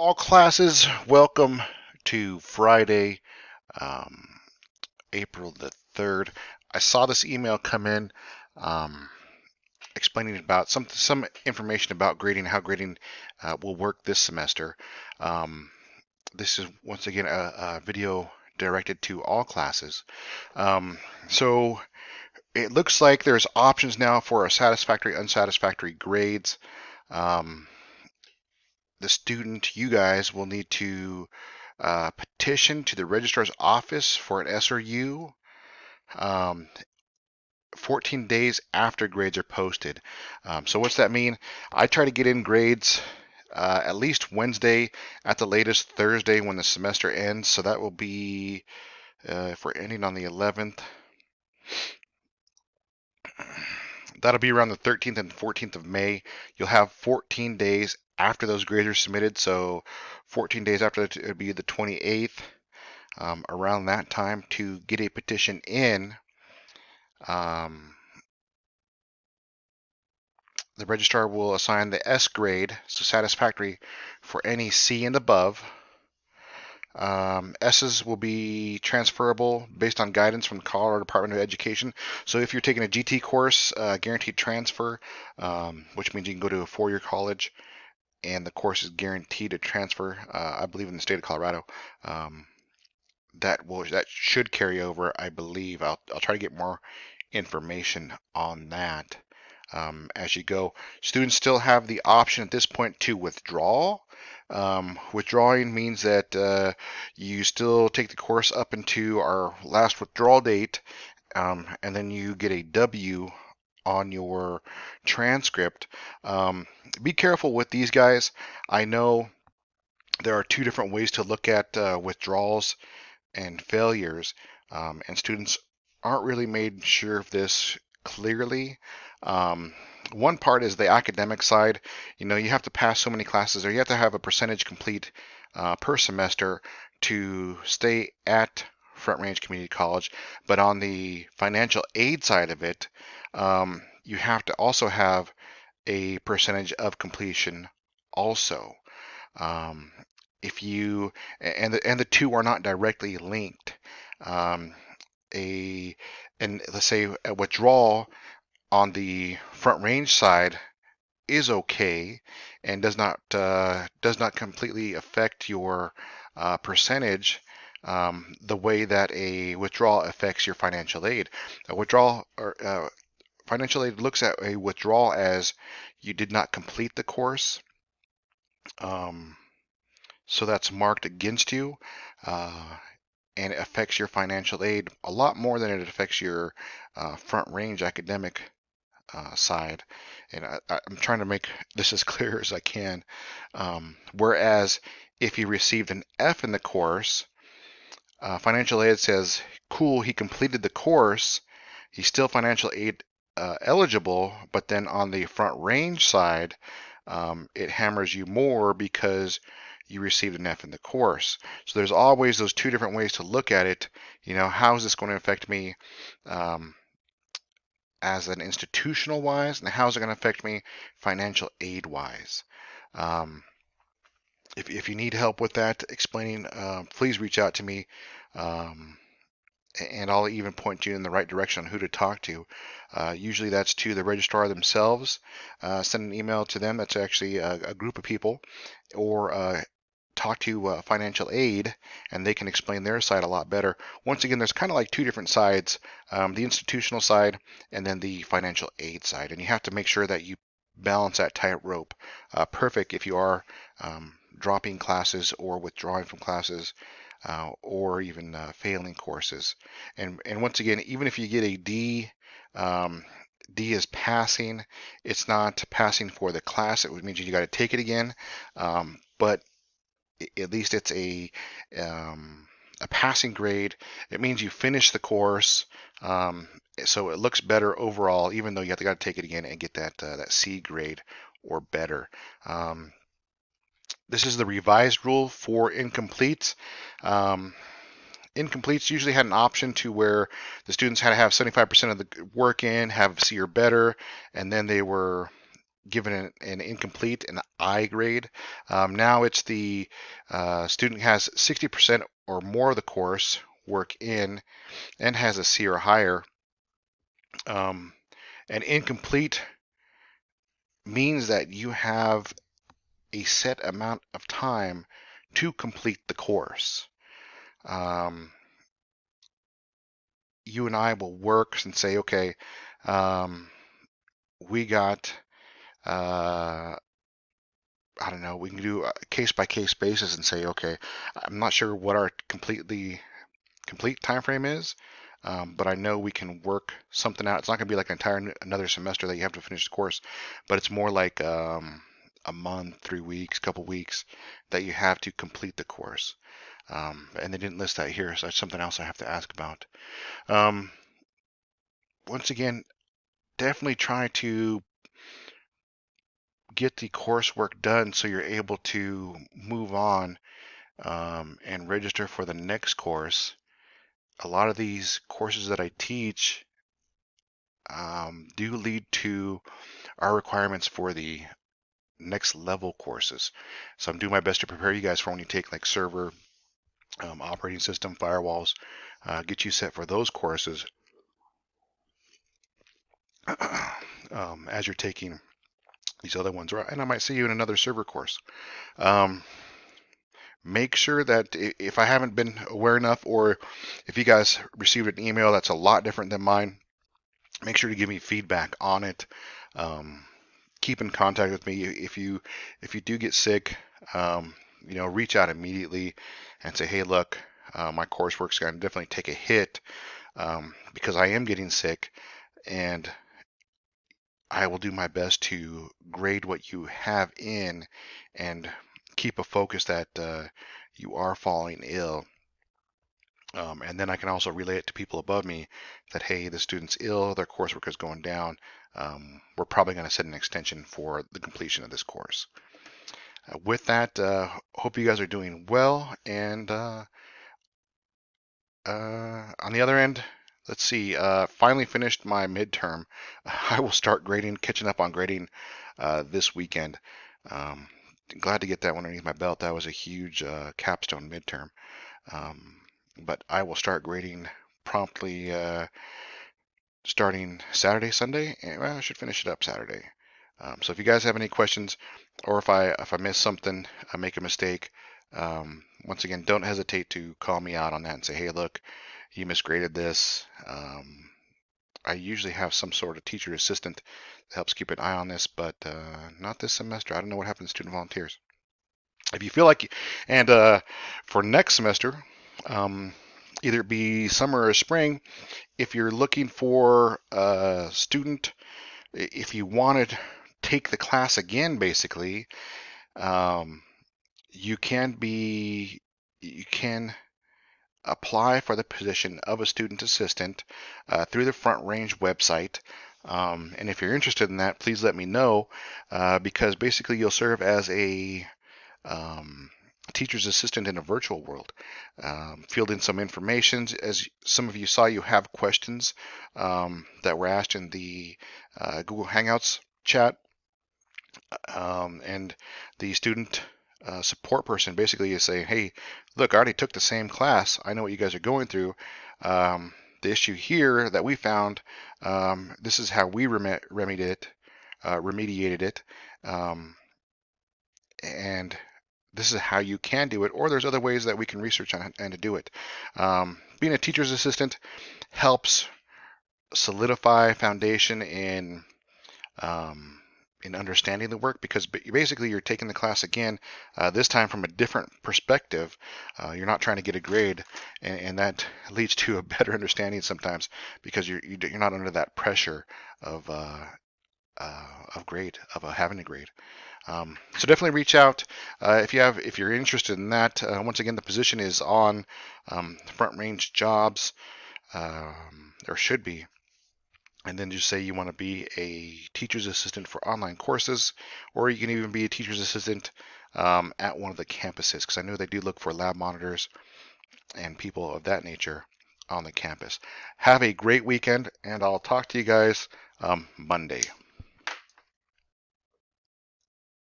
All classes, welcome to Friday, um, April the 3rd. I saw this email come in um, explaining about some information about grading, how grading will work this semester. Um, this is once again a video directed to all classes. Um, so it looks like there's options now for a satisfactory, unsatisfactory grades. Um, the student, you guys, will need to petition to the registrar's office for an SRU um, 14 days after grades are posted. So what's that mean? I try to get in grades at least Wednesday, at the latest Thursday when the semester ends. So that will be, if we're ending on the 11th, that'll be around the 13th and 14th of May. You'll have 14 days after those grades are submitted. So 14 days after that, it'll be the 28th. Around that time to get a petition in. Um, the registrar will assign the S grade, so satisfactory, for any C and above. S's will be transferable based on guidance from the Colorado Department of Education. So if you're taking a GT course, guaranteed transfer, which means you can go to a four-year college and the course is guaranteed to transfer, I believe in the state of Colorado. That should carry over, I believe. I'll try to get more information on that as you go. Students still have the option at this point to withdraw. Withdrawing means that you still take the course up into our last withdrawal date, and then you get a W on your transcript. Be careful with these guys. I know there are two different ways to look at withdrawals and failures, and students aren't really made sure of this clearly. Um, One part is the academic side. You know, you have to pass so many classes, or you have to have a percentage complete per semester to stay at Front Range Community College. But on the financial aid side of it, you have to also have a percentage of completion also. Um, if you and the two are not directly linked. Um, a and let's say a withdrawal on the Front Range side is okay and does not completely affect your percentage the way that a withdrawal affects your financial aid. A withdrawal or financial aid looks at a withdrawal as you did not complete the course. Um, So that's marked against you, uh, and it affects your financial aid a lot more than it affects your front range academic side. And I'm trying to make this as clear as I can. Whereas if you received an F in the course, financial aid says, cool, he completed the course, he's still financial aid eligible, but then on the front range side, it hammers you more because you received an F in the course. So there's always those two different ways to look at it. You know, how is this going to affect me um, as an institutional wise, and how is it going to affect me financial aid wise? Um, if you need help with that explaining, please reach out to me. Um, and I'll even point you in the right direction on who to talk to. Usually that's to the registrar themselves. Send an email to them. That's actually a group of people, or talk to financial aid, and they can explain their side a lot better. Once again, there's kind of like two different sides: the institutional side and then the financial aid side, and you have to make sure that you balance that tightrope. Perfect if you are dropping classes or withdrawing from classes or even failing courses. And once again, even if you get a D, D is passing. It's not passing for the class. It means you got to take it again. But at least it's a passing grade. It means you finish the course. Um, so it looks better overall, even though you have to got to take it again and get that C grade or better. This is the revised rule for incompletes. Um, Incompletes usually had an option to where the students had to have 75% of the work in, have C or better, and then they were given an incomplete, an I grade. Now it's the student has 60% or more of the course work in and has a C or higher. Um, an incomplete means that you have a set amount of time to complete the course. Um, you and I will work and say, okay, we got, uh, I don't know, we can do a case by case basis and say, okay, I'm not sure what our complete time frame is, but I know we can work something out. It's not going to be like an entire another semester that you have to finish the course, but it's more like a month, 3 weeks, couple weeks that you have to complete the course. And they didn't list that here, so that's something else I have to ask about. Um, once again, definitely try to get the coursework done so you're able to move on and register for the next course. A lot of these courses that I teach do lead to our requirements for the next level courses. So I'm doing my best to prepare you guys for when you take like server, operating system, firewalls, get you set for those courses as you're taking these other ones. And I might see you in another server course. Um, make sure that if I haven't been aware enough, or if you guys received an email that's a lot different than mine, make sure to give me feedback on it. Um, keep in contact with me if you do get sick. Reach out immediately and say, hey, look, my coursework's going to definitely take a hit because I am getting sick, and I will do my best to grade what you have in and keep a focus that you are falling ill. And then I can also relay it to people above me that, hey, the student's ill, their coursework is going down. We're probably going to set an extension for the completion of this course. With that, hope you guys are doing well. And on the other end, let's see, finally finished my midterm. I will start grading, catching up on grading this weekend. Um, Glad to get that one underneath my belt. That was a huge capstone midterm. Um, but I will start grading promptly starting Saturday, Sunday, and well, I should finish it up Saturday. So if you guys have any questions, or if I miss something, I make a mistake, once again, don't hesitate to call me out on that and say, hey, look, you misgraded this. I usually have some sort of teacher assistant that helps keep an eye on this, but not this semester. I don't know what happened to student volunteers. If you feel like, and for next semester, um, either it be summer or spring, if you're looking for a student, if you want to take the class again, basically, um, you can be, you can apply for the position of a student assistant through the Front Range website. And if you're interested in that, please let me know because basically you'll serve as a um, teacher's assistant in a virtual world, fielding some information. As some of you saw, you have questions that were asked in the Google Hangouts chat, and the student support person basically is saying, hey, look, I already took the same class. I know what you guys are going through. The issue here that we found, this is how we remediated it. Um, and this is how you can do it, or there's other ways that we can research on and to do it. Being a teacher's assistant helps solidify foundation um, in understanding the work because basically you're taking the class again, this time from a different perspective. You're not trying to get a grade, and that leads to a better understanding sometimes because you're not under that pressure of having a grade. So definitely reach out if you're interested in that. Once again, the position is on Front Range Jobs. There should be, and then just say you want to be a teacher's assistant for online courses, or you can even be a teacher's assistant at one of the campuses, because I know they do look for lab monitors and people of that nature on the campus. Have a great weekend, and I'll talk to you guys Monday.